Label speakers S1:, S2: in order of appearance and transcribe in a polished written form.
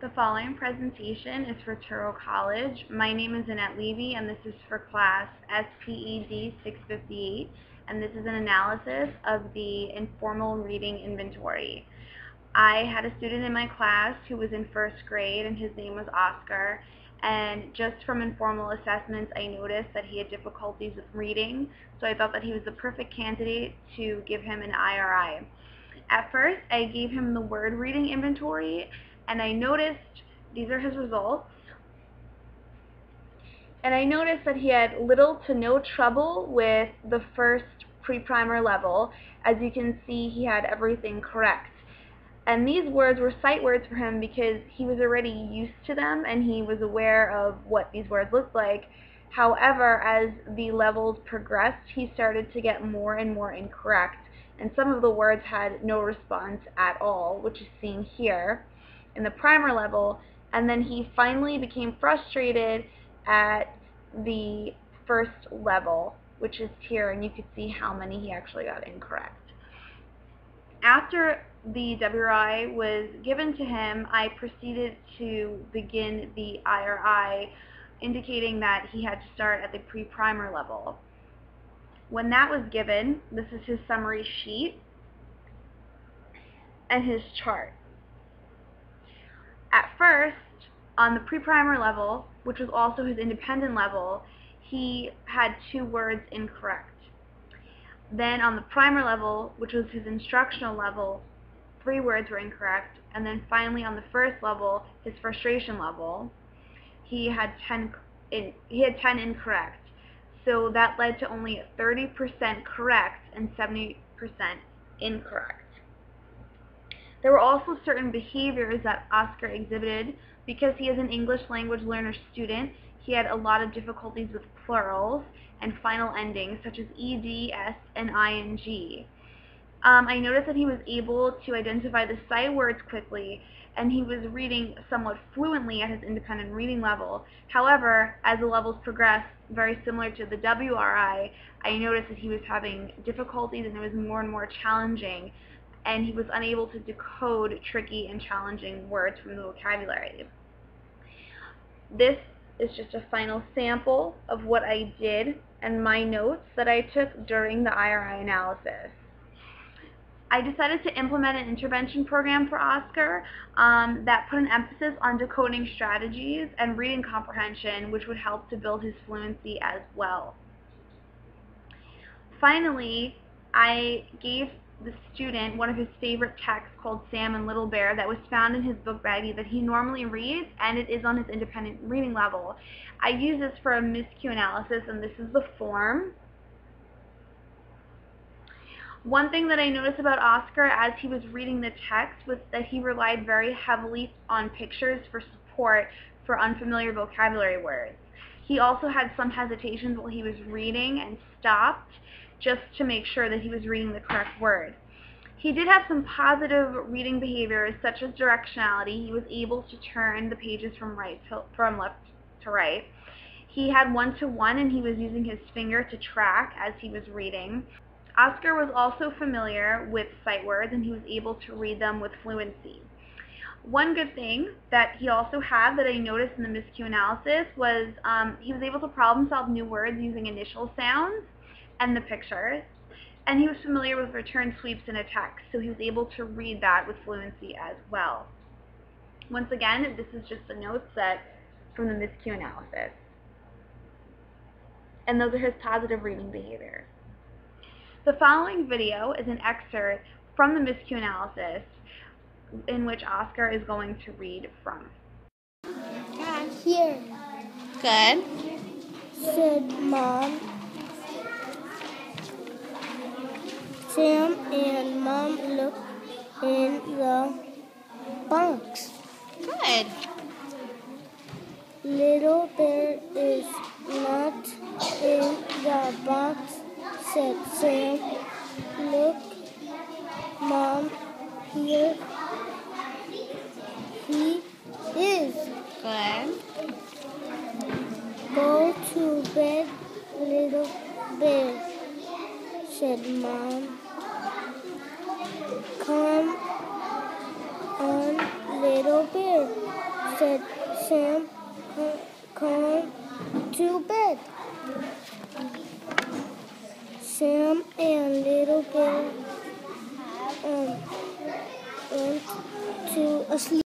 S1: The following presentation is for Touro College. My name is Anaylsis, and this is for class SPED 658, and this is an analysis of the informal reading inventory. I had a student in my class who was in first grade, and his name was Oscar, and just from informal assessments, I noticed that he had difficulties with reading, so I thought that he was the perfect candidate to give him an IRI. At first, I gave him the word reading inventory, and I noticed, these are his results, and I noticed that he had little to no trouble with the first pre-primer level. As you can see, he had everything correct. And these words were sight words for him because he was already used to them and he was aware of what these words looked like. However, as the levels progressed, he started to get more and more incorrect, and some of the words had no response at all, which is seen here in the primer level, and then he finally became frustrated at the first level, which is here, and you can see how many he actually got incorrect. After the WRI was given to him, I proceeded to begin the IRI, indicating that he had to start at the pre-primer level. When that was given, this is his summary sheet and his chart. At first, on the pre-primer level, which was also his independent level, he had 2 words incorrect. Then on the primer level, which was his instructional level, 3 words were incorrect. And then finally on the first level, his frustration level, he had 10 incorrect. So that led to only 30% correct and 70% incorrect. There were also certain behaviors that Oscar exhibited. Because he is an English language learner student, he had a lot of difficulties with plurals and final endings such as ed, s, and ing. I noticed that he was able to identify the sight words quickly, and he was reading somewhat fluently at his independent reading level. However, as the levels progressed, very similar to the WRI, I noticed that he was having difficulties and it was more and more challenging, and he was unable to decode tricky and challenging words from the vocabulary. This is just a final sample of what I did and my notes that I took during the IRI analysis. I decided to implement an intervention program for Oscar that put an emphasis on decoding strategies and reading comprehension, which would help to build his fluency as well. Finally, I gave the student one of his favorite texts called Sam and Little Bear that was found in his book baggie that he normally reads, and it is on his independent reading level. I use this for a miscue analysis, and this is the form. One thing that I noticed about Oscar as he was reading the text was that he relied very heavily on pictures for support for unfamiliar vocabulary words. He also had some hesitations while he was reading and stopped just to make sure that he was reading the correct word. He did have some positive reading behaviors such as directionality. He was able to turn the pages from left to right. He had 1-to-1 and he was using his finger to track as he was reading. Oscar was also familiar with sight words and he was able to read them with fluency. One good thing that he also had that I noticed in the miscue analysis was he was able to problem solve new words using initial sounds and the pictures, and he was familiar with return sweeps in a text, so he was able to read that with fluency as well. Once again, this is just the notes set from the miscue analysis, and those are his positive reading behaviors. The following video is an excerpt from the miscue analysis in which Oscar is going to read from.
S2: Here,
S3: Good.
S2: said Mom. Sam and Mom looked in the box.
S3: Good.
S2: Little Bear is not in the box, said Sam. Look, Mom, here he is.
S3: Good.
S2: Go to bed, Little Bear, said Mom. Come on, Little Bear. said Sam, come to bed. Sam and Little Bear went to sleep.